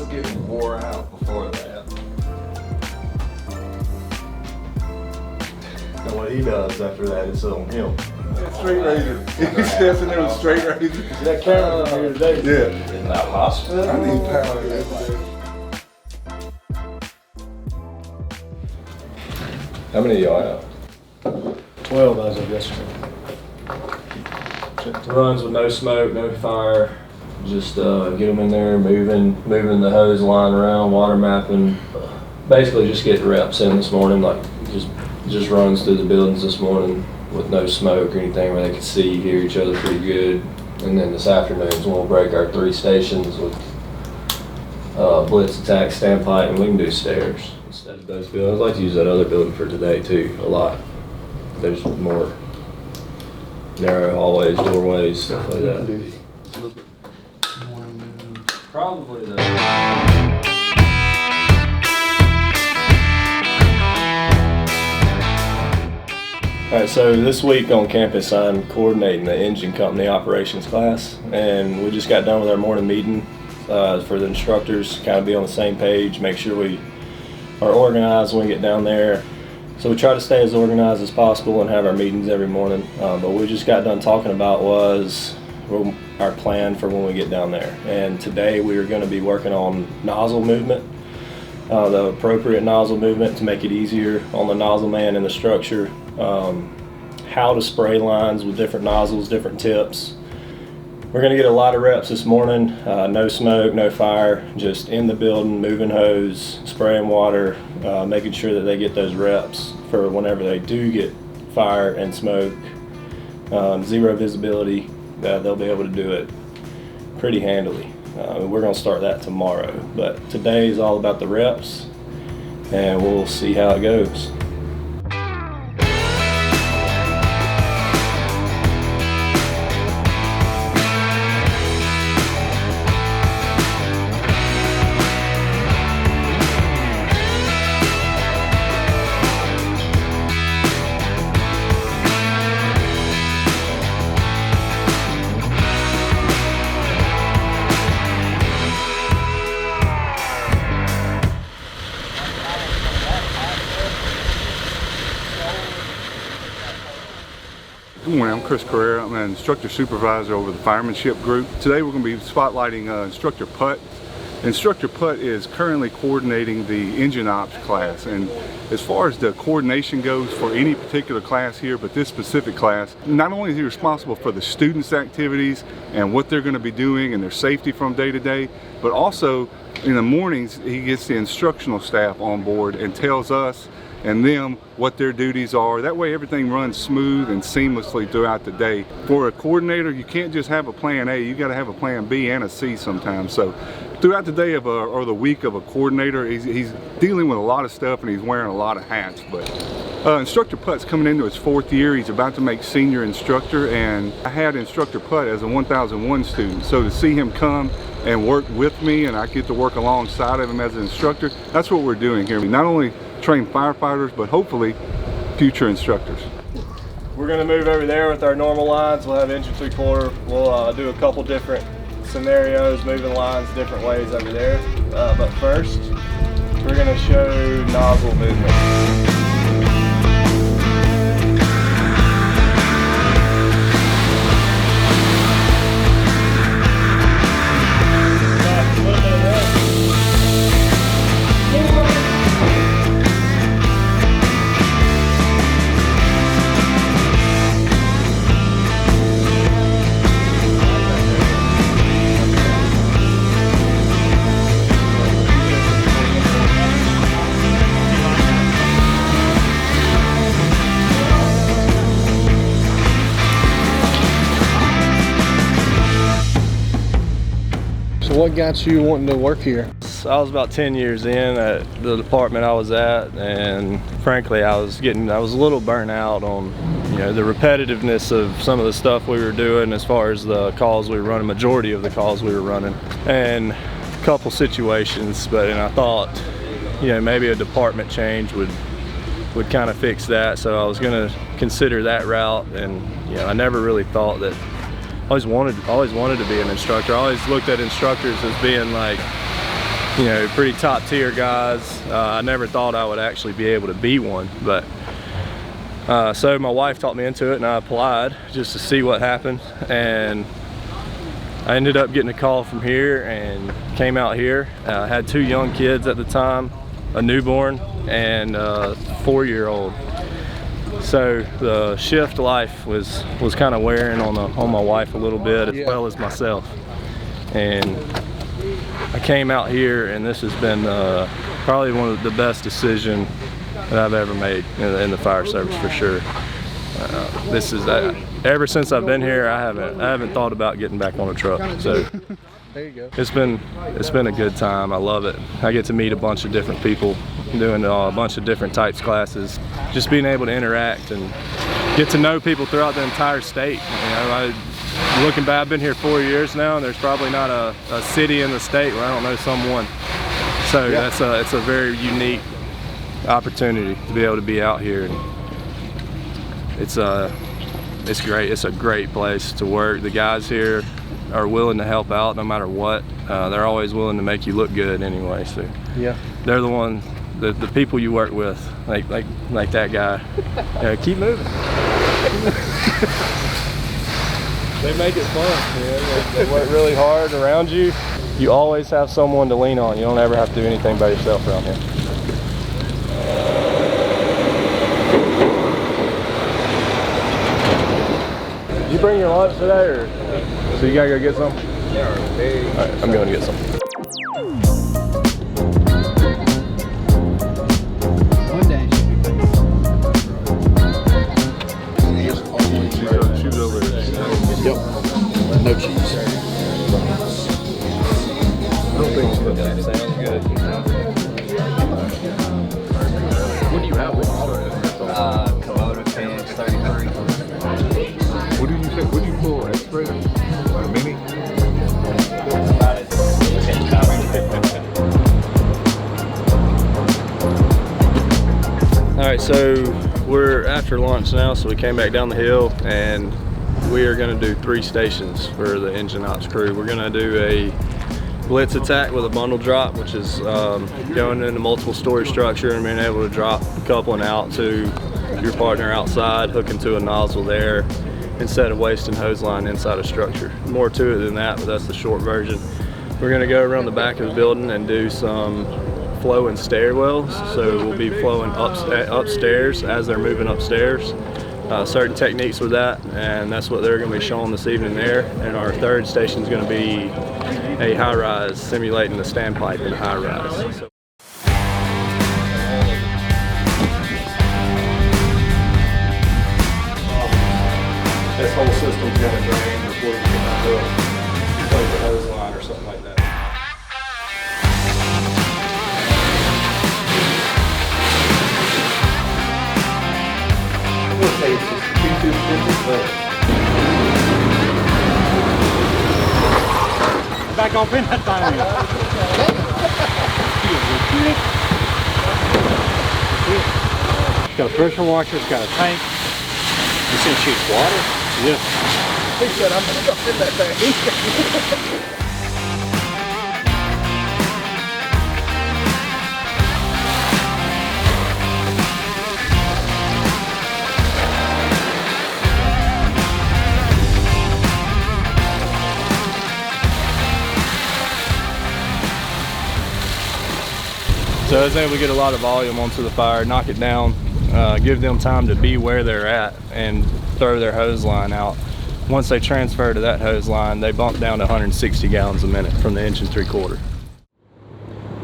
was getting wore out before that. And what he does after that is on him. Straight razor. He steps in there with a straight razor. That camera from here today. Yeah. In that hospital. I need power yesterday. How many of y'all have? 12 as of yesterday. Runs with no smoke, no fire. Just get them in there, moving the hose line around, water mapping. Basically, just get the reps in this morning. Like just runs through the buildings this morning with no smoke or anything, where they can see, hear each other pretty good. And then this afternoon is when we'll break our 3 stations with blitz, attack, standpipe, and we can do stairs instead of those buildings. I'd like to use that other building for today too, a lot. There's more narrow hallways, doorways, stuff like that. Probably the... Alright, so this week on campus I'm coordinating the engine company operations class, and we just got done with our morning meeting for the instructors, kind of be on the same page, make sure we are organized when we get down there. So we try to stay as organized as possible and have our meetings every morning, but what we just got done talking about was our plan for when we get down there. And today we are going to be working on nozzle movement, the appropriate nozzle movement to make it easier on the nozzle man and the structure, how to spray lines with different nozzles, different tips. We're going to get a lot of reps this morning, no smoke, no fire, just in the building, moving hose, spraying water, making sure that they get those reps for whenever they do get fire and smoke, zero visibility. They'll be able to do it pretty handily. We're going to start that tomorrow, but today is all about the reps, and we'll see how it goes. Good morning, I'm Chris Carrera. I'm an instructor supervisor over the Firemanship Group. Today we're going to be spotlighting Instructor Putt. Instructor Putt is currently coordinating the engine ops class, and as far as the coordination goes for any particular class here, but this specific class, not only is he responsible for the students' activities and what they're going to be doing and their safety from day to day, but also in the mornings he gets the instructional staff on board and tells us and them what their duties are. That way everything runs smooth and seamlessly throughout the day. For a coordinator, you can't just have a plan A, you got to have a plan B and a C sometimes. So throughout the day of or the week of a coordinator, he's dealing with a lot of stuff and he's wearing a lot of hats. But Instructor Putt's coming into his 4th year. He's about to make senior instructor, and I had Instructor Putt as a 1001 student. So to see him come and work with me, and I get to work alongside of him as an instructor, that's what we're doing here. We not only train firefighters, but hopefully future instructors. We're going to move over there with our normal lines. We'll have engine 3/4. We'll do a couple different scenarios, moving lines different ways over there. But first, we're going to show nozzle movement. So what got you wanting to work here? I was about 10 years in at the department I was at, and frankly I was a little burnt out on the repetitiveness of some of the stuff we were doing as far as the calls we were running, majority of the calls we were running, and a couple situations, and I thought maybe a department change would kind of fix that, so I was going to consider that route. And I never really thought that always wanted to be an instructor. I always looked at instructors as being like you know, pretty top tier guys. I never thought I would actually be able to be one, but so my wife talked me into it and I applied just to see what happened, and I ended up getting a call from here and came out here. I had 2 young kids at the time, a newborn and a 4-year-old. So the shift life was kind of wearing on my wife a little bit, as well as myself. And I came out here, and this has been probably one of the best decisions that I've ever made in the fire service, for sure. This is ever since I've been here, I haven't thought about getting back on a truck. So There you go. it's been a good time. I love it. I get to meet a bunch of different people, doing a bunch of different types classes, just being able to interact and get to know people throughout the entire state. You know, looking back, I've been here 4 years now, and there's probably not a city in the state where I don't know someone. So yeah, it's a very unique opportunity to be able to be out here. It's great. It's a great place to work. The guys here are willing to help out no matter what. They're always willing to make you look good anyway. So Yeah. they're the one, the people you work with, like that guy. Keep moving. They make it fun. They work really hard around you. You always have someone to lean on. You don't ever have to do anything by yourself around here. Did you bring your lunch today, or so you gotta go get some? Yeah. All right, I'm going to get some. One day should be Shoot over there. Yep. No cheese. I don't think so. That sounds good. What do you have with you? Komodo cans, 33. What do you think? What do you pull? X-Ray? Mini? All right, so we're after lunch now, so we came back down the hill, and we are going to do 3 stations for the engine ops crew. We're going to do a blitz attack with a bundle drop, which is going into multiple story structure and being able to drop coupling out to your partner outside, hooking to a nozzle there instead of wasting hose line inside a structure. More to it than that, but that's the short version. We're going to go around the back of the building and do some flowing stairwells. So we'll be flowing upstairs as they're moving upstairs. Certain techniques with that, and that's what they're going to be showing this evening there. And our 3rd station is going to be a high-rise, simulating the standpipe in a high-rise. So this whole system's going to drain before you get that hook, like the hose line or something like that. I would say it's just 250, but back off in that time. It's got a pressure washer, it's got a tank. You see it shoots water? Yeah. He said, I'm gonna go in that thing. So I was able to get a lot of volume onto the fire, knock it down, give them time to be where they're at and throw their hose line out. Once they transfer to that hose line, they bump down to 160 gallons a minute from the engine 3/4.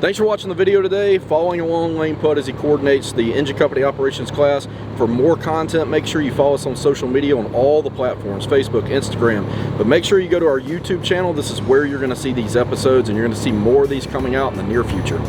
Thanks for watching the video today. Following along Lane Putt as he coordinates the engine company operations class. For more content, make sure you follow us on social media on all the platforms, Facebook, Instagram. But make sure you go to our YouTube channel. This is where you're going to see these episodes, and you're going to see more of these coming out in the near future.